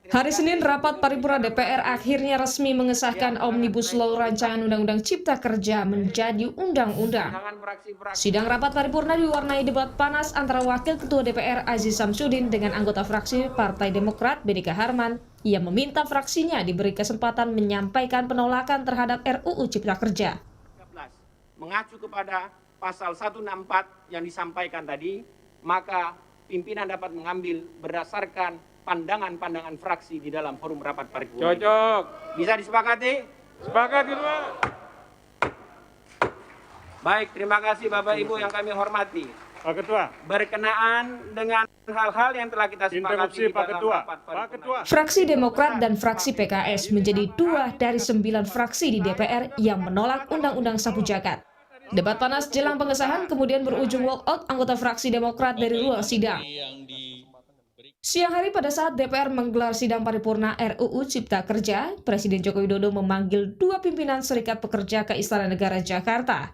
Hari Senin, rapat paripurna DPR akhirnya resmi mengesahkan Omnibus Law rancangan Undang-Undang Cipta Kerja menjadi undang-undang. Sidang rapat paripurna diwarnai debat panas antara Wakil Ketua DPR Aziz Samsudin dengan anggota fraksi Partai Demokrat Benny Harman yang meminta fraksinya diberi kesempatan menyampaikan penolakan terhadap RUU Cipta Kerja. Mengacu kepada pasal 164 yang disampaikan tadi, maka pimpinan dapat mengambil berdasarkan pandangan-pandangan fraksi di dalam forum rapat paripurna. Cocok. Bisa disepakati? Sepakati, Pak. Baik, terima kasih Bapak Ibu yang kami hormati. Pak Ketua. Berkenaan dengan hal-hal yang telah kita sepakati Interupsi, di Pak dalam Ketua. rapat Pak paripurna. Ketua. Fraksi Demokrat dan fraksi PKS menjadi 2 dari 9 fraksi di DPR yang menolak Undang-Undang Sapu Jagat. Debat panas jelang pengesahan kemudian berujung walkout anggota fraksi Demokrat dari ruang sidang. Siang hari pada saat DPR menggelar sidang paripurna RUU Cipta Kerja, Presiden Joko Widodo memanggil 2 pimpinan Serikat Pekerja ke Istana Negara Jakarta.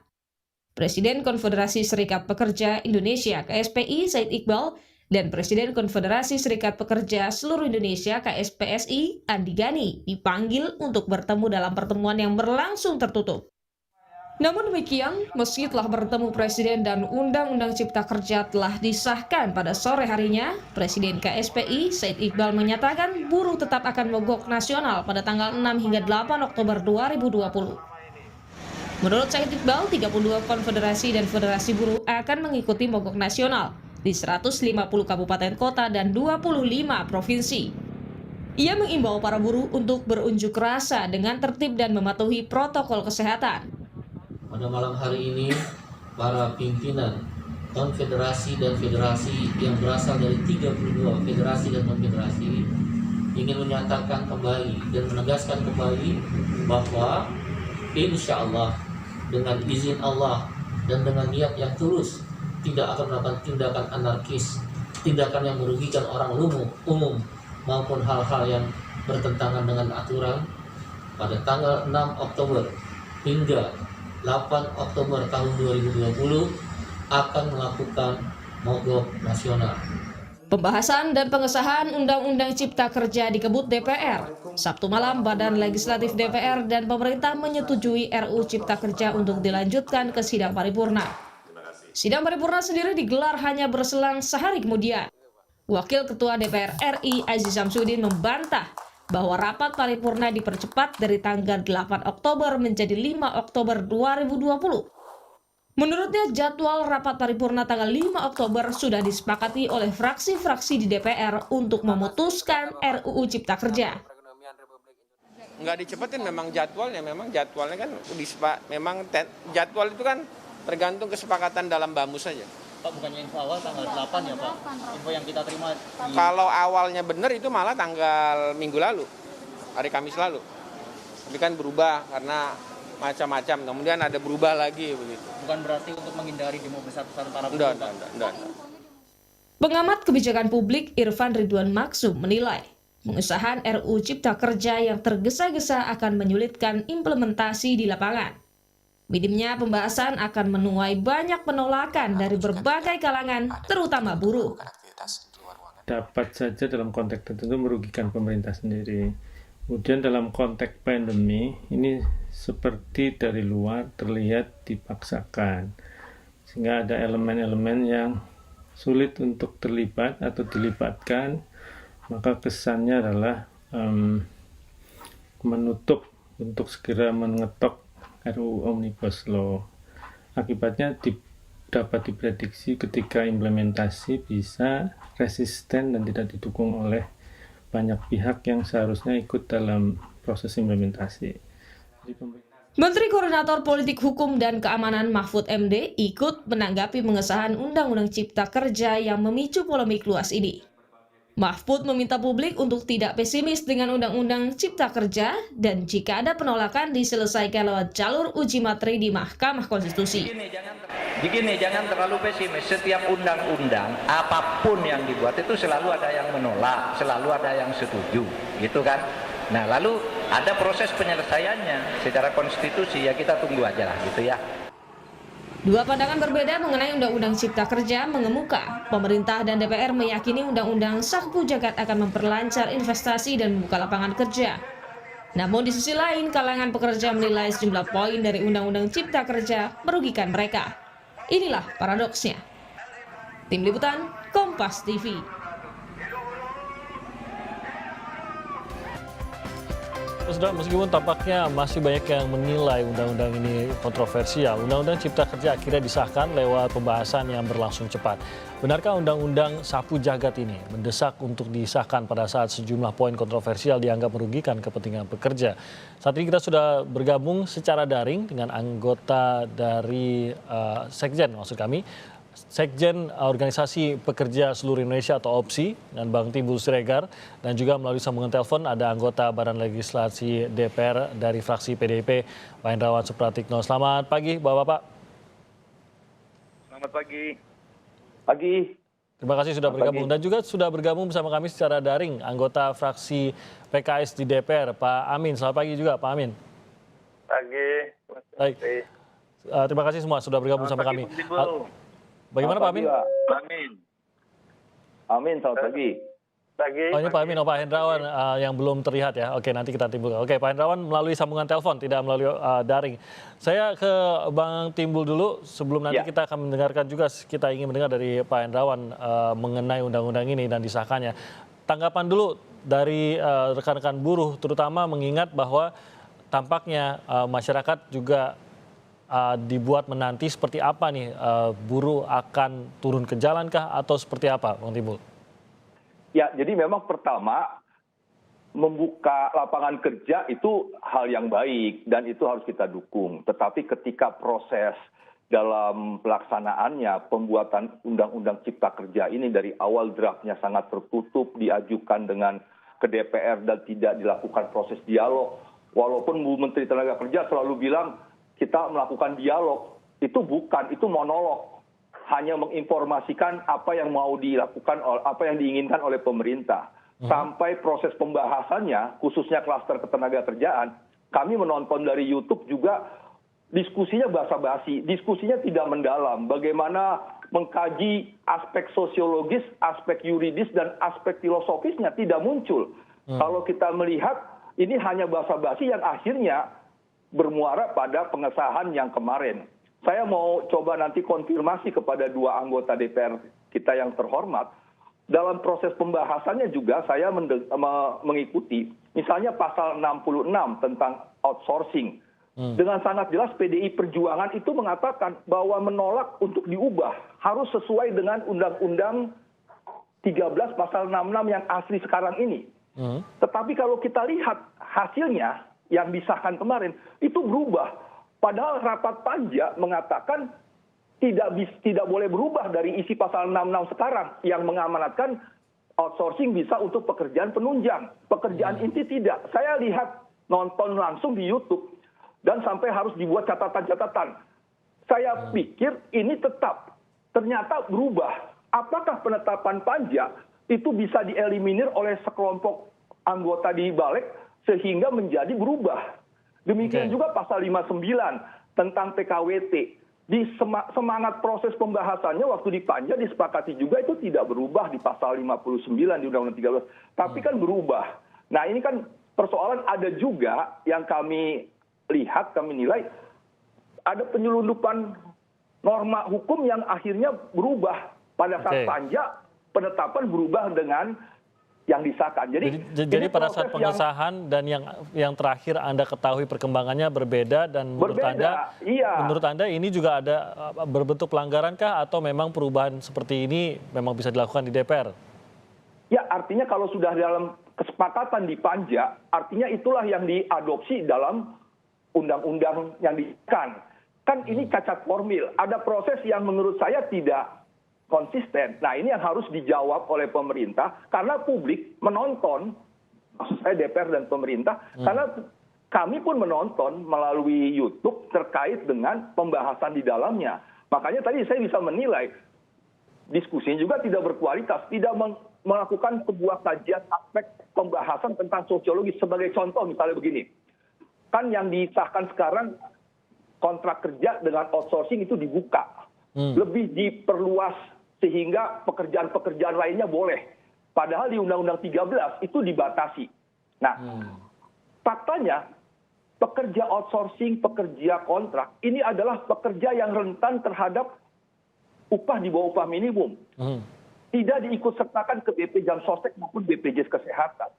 Presiden Konfederasi Serikat Pekerja Indonesia KSPI Said Iqbal dan Presiden Konfederasi Serikat Pekerja Seluruh Indonesia KSPSI Andi Gani dipanggil untuk bertemu dalam pertemuan yang berlangsung tertutup. Namun demikian, meski telah bertemu Presiden dan Undang-Undang Cipta Kerja telah disahkan pada sore harinya, Presiden KSPI Said Iqbal menyatakan buruh tetap akan mogok nasional pada tanggal 6 hingga 8 Oktober 2020. Menurut Said Iqbal, 32 konfederasi dan federasi buruh akan mengikuti mogok nasional di 150 kabupaten kota dan 25 provinsi. Ia mengimbau para buruh untuk berunjuk rasa dengan tertib dan mematuhi protokol kesehatan. Pada malam hari ini, para pimpinan konfederasi dan federasi yang berasal dari 32 federasi dan konfederasi ingin menyatakan kembali dan menegaskan kembali bahwa insya Allah dengan izin Allah dan dengan niat yang tulus tidak akan melakukan tindakan anarkis, tindakan yang merugikan orang umum maupun hal-hal yang bertentangan dengan aturan pada tanggal 6 Oktober hingga 8 Oktober tahun 2020 akan melakukan mogok nasional. Pembahasan dan pengesahan Undang-Undang Cipta Kerja dikebut DPR. Sabtu malam, Badan Legislatif DPR dan pemerintah menyetujui RUU Cipta Kerja untuk dilanjutkan ke sidang paripurna. Sidang paripurna sendiri digelar hanya berselang sehari kemudian. Wakil Ketua DPR RI Aziz Samsudin membantah bahwa rapat paripurna dipercepat dari tanggal 8 Oktober menjadi 5 Oktober 2020. Menurutnya, jadwal rapat paripurna tanggal 5 Oktober sudah disepakati oleh fraksi-fraksi di DPR untuk memutuskan RUU Cipta Kerja. Nggak dicepetin, memang jadwalnya kan jadwal itu kan tergantung kesepakatan dalam BAMU saja. Pak, bukannya info awal tanggal 8 ya Pak? Info yang kita terima Kalau awalnya benar itu malah tanggal minggu lalu, hari Kamis lalu. Tapi kan berubah karena macam-macam, kemudian ada berubah lagi begitu. bukan berarti untuk menghindari demo besar-besaran para Enggak. Pengamat kebijakan publik Irfan Ridwan Maksum menilai, pengesahan RUU Cipta Kerja yang tergesa-gesa akan menyulitkan implementasi di lapangan. Minimnya pembahasan akan menuai banyak penolakan dari berbagai kalangan, terutama buruh. Dapat saja dalam konteks tertentu merugikan pemerintah sendiri. Kemudian dalam konteks pandemi, ini seperti dari luar terlihat dipaksakan. Sehingga ada elemen-elemen yang sulit untuk terlibat atau dilibatkan, maka kesannya adalah menutup untuk segera mengetok RUU Omnibus Law. Akibatnya dapat diprediksi ketika implementasi bisa resisten dan tidak didukung oleh banyak pihak yang seharusnya ikut dalam proses implementasi. Menteri Koordinator Politik Hukum dan Keamanan Mahfud MD ikut menanggapi pengesahan Undang-Undang Cipta Kerja yang memicu polemik luas ini. Mahfud meminta publik untuk tidak pesimis dengan Undang-Undang Cipta Kerja dan jika ada penolakan diselesaikan lewat jalur uji materi di Mahkamah Konstitusi. Begini, jangan terlalu pesimis. Setiap undang-undang, apapun yang dibuat itu selalu ada yang menolak, selalu ada yang setuju, gitu kan? Nah, lalu ada proses penyelesaiannya secara konstitusi, ya kita tunggu aja lah, gitu ya. Dua pandangan berbeda mengenai Undang-Undang Cipta Kerja mengemuka. Pemerintah dan DPR meyakini Undang-Undang Sapu Jagat akan memperlancar investasi dan membuka lapangan kerja. Namun di sisi lain, kalangan pekerja menilai sejumlah poin dari Undang-Undang Cipta Kerja merugikan mereka. Inilah paradoksnya. Tim Liputan, Kompas TV. Saudara, meskipun tampaknya masih banyak yang menilai undang-undang ini kontroversial, Undang-Undang Cipta Kerja akhirnya disahkan lewat pembahasan yang berlangsung cepat. Benarkah Undang-Undang Sapu Jagat ini mendesak untuk disahkan pada saat sejumlah poin kontroversial dianggap merugikan kepentingan pekerja? Saat ini kita sudah bergabung secara daring dengan anggota dari Sekjen, maksud kami, Sekjen Organisasi Pekerja Seluruh Indonesia atau OPSI dan Bang Timbul Siregar, dan juga melalui sambungan telepon ada anggota Badan Legislasi DPR dari fraksi PDIP, Pak Hendrawan Supratikno. Selamat pagi Bapak-Bapak. Selamat pagi. Pagi. Terima kasih sudah bergabung dan juga sudah bergabung bersama kami secara daring anggota fraksi PKS di DPR, Pak Amin. Selamat pagi juga Pak Amin. Pagi. Baik. Terima kasih semua sudah bergabung bersama kami. Bagaimana Pak Amin? Amin. Amin, selamat pagi. Pagi. Oh ini Pak Amin, Pak Hendrawan yang belum terlihat ya. Oke, nanti kita timbul. Oke, Pak Hendrawan melalui sambungan telepon, tidak melalui daring. Saya ke Bang Timbul dulu sebelum nanti kita akan mendengarkan juga, kita ingin mendengar dari Pak Hendrawan mengenai undang-undang ini dan disahkannya. Tanggapan dulu dari rekan-rekan buruh, terutama mengingat bahwa tampaknya masyarakat juga dibuat menanti seperti apa nih, buruh akan turun ke jalan kah atau seperti apa, Bang Timbul? Ya, jadi memang pertama membuka lapangan kerja itu hal yang baik dan itu harus kita dukung. Tetapi ketika proses dalam pelaksanaannya, pembuatan Undang-Undang Cipta Kerja ini dari awal draftnya sangat tertutup, diajukan dengan ke DPR dan tidak dilakukan proses dialog. Walaupun Bu Menteri Tenaga Kerja selalu bilang kita melakukan dialog, itu bukan, itu monolog. Hanya menginformasikan apa yang mau dilakukan, apa yang diinginkan oleh pemerintah. Sampai proses pembahasannya, khususnya klaster ketenagakerjaan, kami menonton dari YouTube juga diskusinya basa-basi, diskusinya tidak mendalam. Bagaimana mengkaji aspek sosiologis, aspek yuridis, dan aspek filosofisnya tidak muncul. Kalau kita melihat, ini hanya basa-basi yang akhirnya bermuara pada pengesahan yang kemarin. Saya mau coba nanti konfirmasi kepada dua anggota DPR kita yang terhormat. Dalam proses pembahasannya juga saya mengikuti. Misalnya pasal 66 tentang outsourcing. Dengan sangat jelas PDI Perjuangan itu mengatakan bahwa menolak untuk diubah harus sesuai dengan Undang-Undang 13 pasal 66 yang asli sekarang ini. Tetapi kalau kita lihat hasilnya, yang disahkan kemarin itu berubah. Padahal rapat panja mengatakan tidak boleh berubah dari isi pasal 66 sekarang yang mengamanatkan outsourcing bisa untuk pekerjaan penunjang, pekerjaan inti tidak. Saya lihat nonton langsung di YouTube dan sampai harus dibuat catatan-catatan. Saya pikir ini tetap ternyata berubah. Apakah penetapan panja itu bisa dieliminir oleh sekelompok anggota di balik sehingga menjadi berubah. Demikian juga pasal 59 tentang PKWT. Di semangat proses pembahasannya waktu di panja disepakati juga itu tidak berubah di pasal 59 di Undang-Undang 13. Tapi kan berubah. Nah ini kan persoalan ada juga yang kami lihat, kami nilai ada penyelundupan norma hukum yang akhirnya berubah. Pada saat panja penetapan berubah dengan yang disahkan. Jadi pada saat pengesahan dan yang terakhir Anda ketahui perkembangannya berbeda dan menurut Anda ini juga ada berbentuk pelanggaran kah atau memang perubahan seperti ini memang bisa dilakukan di DPR? Ya, artinya kalau sudah dalam kesepakatan di panja, artinya itulah yang diadopsi dalam undang-undang yang disahkan. Kan ini cacat formil, ada proses yang menurut saya tidak konsisten. Nah ini yang harus dijawab oleh pemerintah karena publik menonton, maksud saya DPR dan pemerintah, karena kami pun menonton melalui YouTube terkait dengan pembahasan di dalamnya. Makanya tadi saya bisa menilai diskusinya juga tidak berkualitas, tidak melakukan sebuah kajian aspek pembahasan tentang sosiologi. Sebagai contoh misalnya begini, kan yang disahkan sekarang kontrak kerja dengan outsourcing itu dibuka, lebih diperluas sehingga pekerjaan-pekerjaan lainnya boleh. Padahal di Undang-Undang 13 itu dibatasi. Nah, faktanya pekerja outsourcing, pekerja kontrak ini adalah pekerja yang rentan terhadap upah di bawah upah minimum. Tidak diikut sertakan ke BP Jam Sostek maupun BPJS Kesehatan.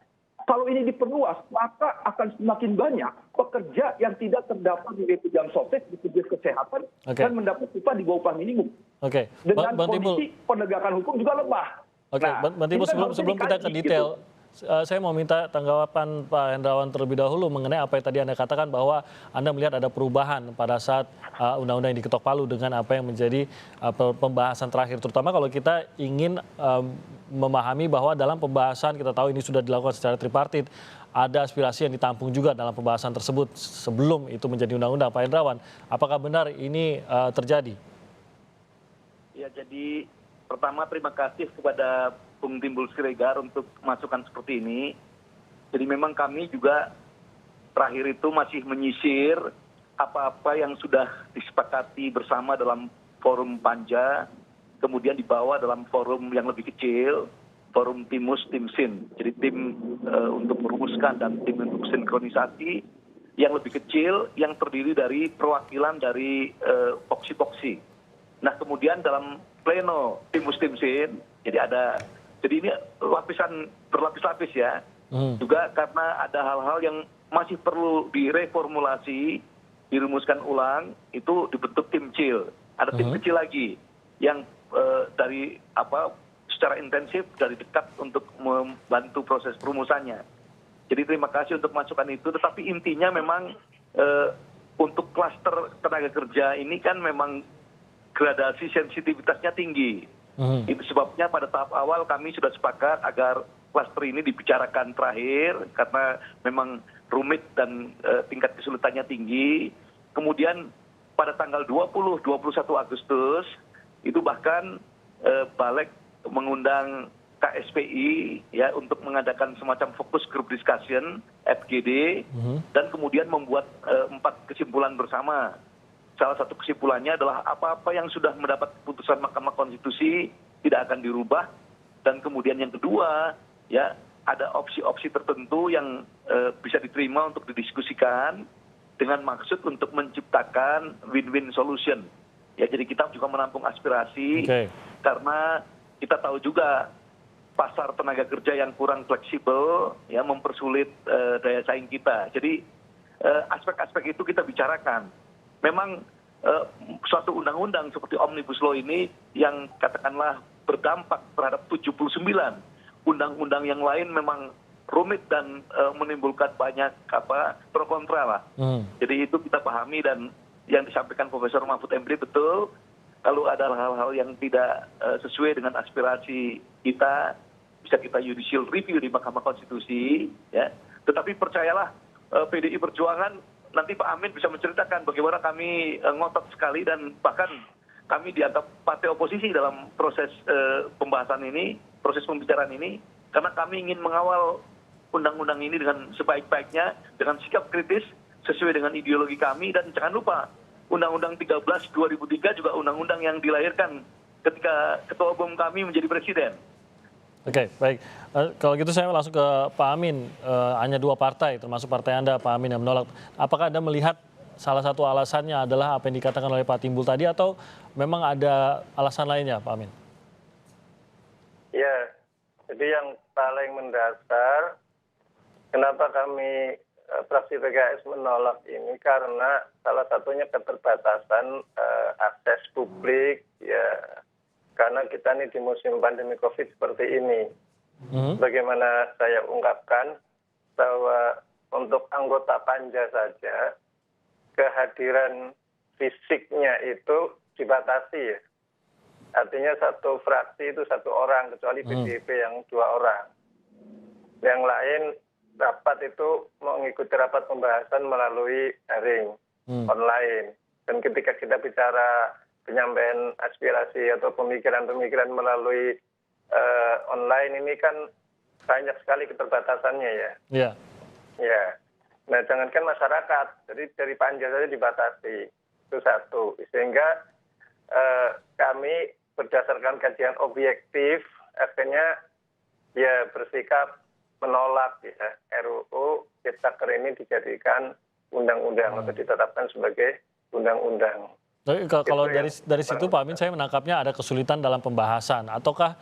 Kalau ini diperluas, maka akan semakin banyak pekerja yang tidak terdaftar di BP Jam Sostek, BPJS Kesehatan, dan mendapat upah di bawah upah minimum. Dengan kondisi penegakan hukum juga lemah. Oke, Bang Timbul, sebelum kita ke detail, saya mau minta tanggapan Pak Hendrawan terlebih dahulu mengenai apa yang tadi Anda katakan bahwa Anda melihat ada perubahan pada saat undang-undang yang diketok palu dengan apa yang menjadi pembahasan terakhir. Terutama kalau kita ingin memahami bahwa dalam pembahasan, kita tahu ini sudah dilakukan secara tripartit, ada aspirasi yang ditampung juga dalam pembahasan tersebut sebelum itu menjadi undang-undang. Pak Hendrawan, apakah benar ini terjadi? Ya, jadi pertama terima kasih kepada Bung Timbul Siregar untuk masukan seperti ini. Jadi memang kami juga terakhir itu masih menyisir apa-apa yang sudah disepakati bersama dalam forum Panja, kemudian dibawa dalam forum yang lebih kecil, forum Timus, Timsin. Jadi tim untuk merumuskan dan tim untuk sinkronisasi yang lebih kecil yang terdiri dari perwakilan dari poksi-poksi. Nah, kemudian dalam pleno Timus Timsin, jadi ini lapisan berlapis-lapis ya. Juga karena ada hal-hal yang masih perlu direformulasi, dirumuskan ulang, itu dibentuk tim kecil. Ada tim kecil lagi yang dari secara intensif dari dekat untuk membantu proses perumusannya. Jadi terima kasih untuk masukan itu. Tetapi intinya memang untuk klaster tenaga kerja ini kan memang gradasi sensitivitasnya tinggi. Itu sebabnya pada tahap awal kami sudah sepakat agar klaster ini dibicarakan terakhir karena memang rumit dan tingkat kesulitannya tinggi. Kemudian pada tanggal 20-21 Agustus itu bahkan Balik mengundang KSPI ya untuk mengadakan semacam fokus group discussion FGD dan kemudian membuat 4 kesimpulan bersama. Salah satu kesimpulannya adalah apa-apa yang sudah mendapat putusan Mahkamah Konstitusi tidak akan dirubah, dan kemudian yang kedua ya ada opsi-opsi tertentu yang bisa diterima untuk didiskusikan dengan maksud untuk menciptakan win-win solution. Ya, jadi kita juga menampung aspirasi karena kita tahu juga pasar tenaga kerja yang kurang fleksibel ya mempersulit daya saing kita. Jadi aspek-aspek itu kita bicarakan. Memang suatu undang-undang seperti Omnibus Law ini yang katakanlah berdampak terhadap 79 undang-undang yang lain memang rumit dan menimbulkan banyak pro kontra lah. Jadi itu kita pahami, dan yang disampaikan Profesor Mahfud MD betul. Kalau ada hal-hal yang tidak sesuai dengan aspirasi kita, bisa kita judicial review di Mahkamah Konstitusi. Ya. Tetapi percayalah PDI Perjuangan, nanti Pak Amin bisa menceritakan bagaimana kami ngotot sekali dan bahkan kami dianggap partai oposisi dalam proses pembahasan ini, proses pembicaraan ini, karena kami ingin mengawal undang-undang ini dengan sebaik-baiknya, dengan sikap kritis, sesuai dengan ideologi kami, dan jangan lupa Undang-Undang 13 2003 juga undang-undang yang dilahirkan ketika Ketua Umum kami menjadi Presiden. Oke, baik. Kalau gitu saya langsung ke Pak Amin. Hanya 2 partai, termasuk partai Anda, Pak Amin, yang menolak. Apakah Anda melihat salah satu alasannya adalah apa yang dikatakan oleh Pak Timbul tadi, atau memang ada alasan lainnya, Pak Amin? Ya, jadi yang paling mendasar, kenapa kami fraksi PKS menolak ini karena salah satunya keterbatasan akses publik, ya. Karena kita ini di musim pandemi COVID seperti ini. Bagaimana saya ungkapkan bahwa untuk anggota Panja saja, kehadiran fisiknya itu dibatasi ya. Artinya satu fraksi itu 1 orang, kecuali PDIP yang 2 orang. Yang lain rapat itu mengikuti rapat pembahasan melalui daring, online. Dan ketika kita bicara penyampaian aspirasi atau pemikiran-pemikiran melalui online ini kan banyak sekali keterbatasannya ya. Iya. Ya. Nah, jangankan masyarakat, jadi dari Panja saja dibatasi. Itu satu. Sehingga kami berdasarkan kajian objektif akhirnya ya bersikap menolak ya RUU Ciptaker ini dijadikan undang-undang atau ditetapkan sebagai undang-undang. Kalau dari situ Pak Amin saya menangkapnya ada kesulitan dalam pembahasan, ataukah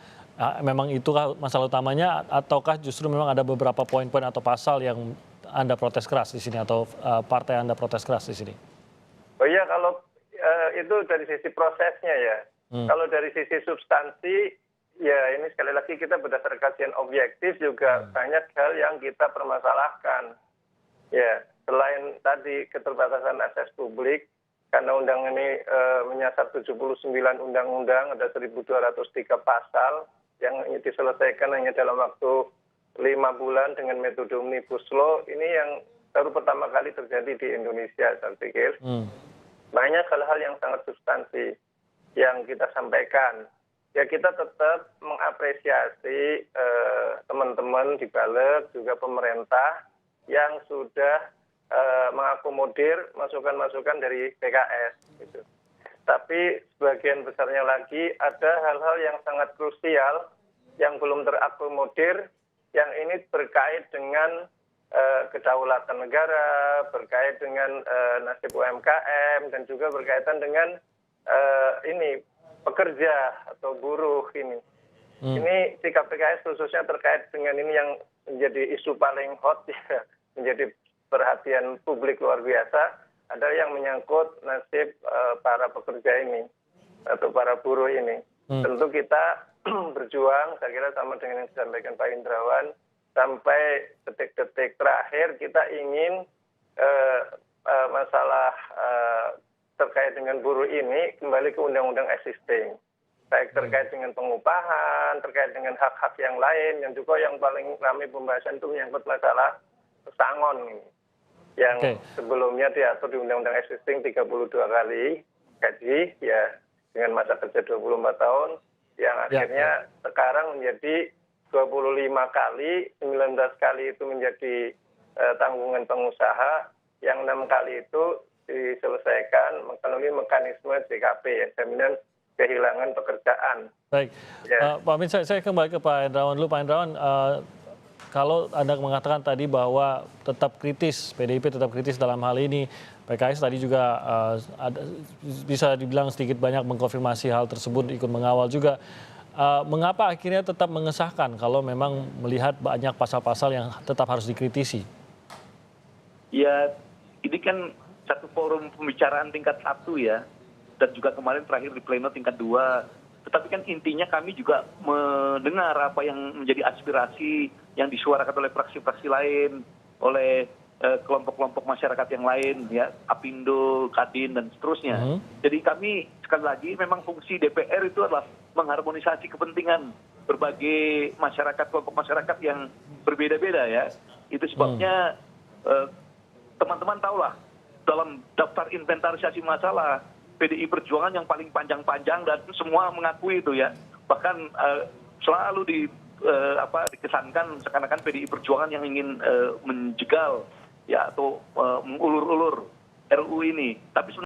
memang itukah masalah utamanya, ataukah justru memang ada beberapa poin-poin atau pasal yang Anda protes keras di sini atau partai Anda protes keras di sini? Oh iya, kalau itu dari sisi prosesnya ya. Kalau dari sisi substansi, ya ini sekali lagi kita berdasarkan kajian objektif juga banyak hal yang kita permasalahkan. Ya, selain tadi keterbatasan akses publik, karena undang ini menyasar 79 undang-undang, ada 1.203 pasal yang diselesaikan hanya dalam waktu 5 bulan dengan metode Omnibus Law. Ini yang baru pertama kali terjadi di Indonesia, saya pikir. Banyak hal-hal yang sangat substansi yang kita sampaikan. Ya kita tetap mengapresiasi teman-teman di Balik, juga pemerintah yang sudah mengakomodir masukan-masukan dari PKS. Gitu. Tapi sebagian besarnya lagi ada hal-hal yang sangat krusial yang belum terakomodir, yang ini terkait dengan kedaulatan negara, berkait dengan nasib UMKM, dan juga berkaitan dengan ini pekerja atau buruh ini. Ini sikap PKS khususnya terkait dengan ini yang menjadi isu paling hot ya, menjadi perhatian publik luar biasa, ada yang menyangkut nasib para pekerja ini atau para buruh ini. Tentu kita berjuang, saya kira sama dengan yang disampaikan Pak Indrawan, sampai detik-detik terakhir kita ingin masalah terkait dengan buruh ini kembali ke undang-undang existing. Baik terkait dengan pengupahan, terkait dengan hak-hak yang lain, yang juga yang paling ramai pembahasan itu menyangkut masalah pesangon ini. Yang sebelumnya diatur di undang-undang existing 32 kali gaji, ya dengan masa kerja 24 tahun, yang akhirnya sekarang menjadi 25 kali, 19 kali itu menjadi tanggungan pengusaha, yang 6 kali itu diselesaikan melalui mekanisme JKP, ya, jaminan kehilangan pekerjaan. Baik, ya. Pak Amin, saya kembali ke Pak Hendrawan dulu. Pak Hendrawan, kalau Anda mengatakan tadi bahwa tetap kritis, PDIP tetap kritis dalam hal ini, PKS tadi juga bisa dibilang sedikit banyak mengkonfirmasi hal tersebut, ikut mengawal juga. Mengapa akhirnya tetap mengesahkan kalau memang melihat banyak pasal-pasal yang tetap harus dikritisi? Ya, ini kan satu forum pembicaraan tingkat 1 ya, dan juga kemarin terakhir di pleno tingkat 2. Tetapi kan intinya kami juga mendengar apa yang menjadi aspirasi yang disuarakan oleh fraksi-fraksi lain, oleh kelompok-kelompok masyarakat yang lain, ya, Apindo, Kadin, dan seterusnya. Jadi kami, sekali lagi, memang fungsi DPR itu adalah mengharmonisasi kepentingan berbagai masyarakat, kelompok masyarakat yang berbeda-beda, ya. Itu sebabnya teman-teman tahulah, dalam daftar inventarisasi masalah, PDI Perjuangan yang paling panjang-panjang dan semua mengakui itu ya. Bahkan selalu dikesankan seakan-akan PDI Perjuangan yang ingin menjegal ya atau mengulur-ulur RUU ini. Tapi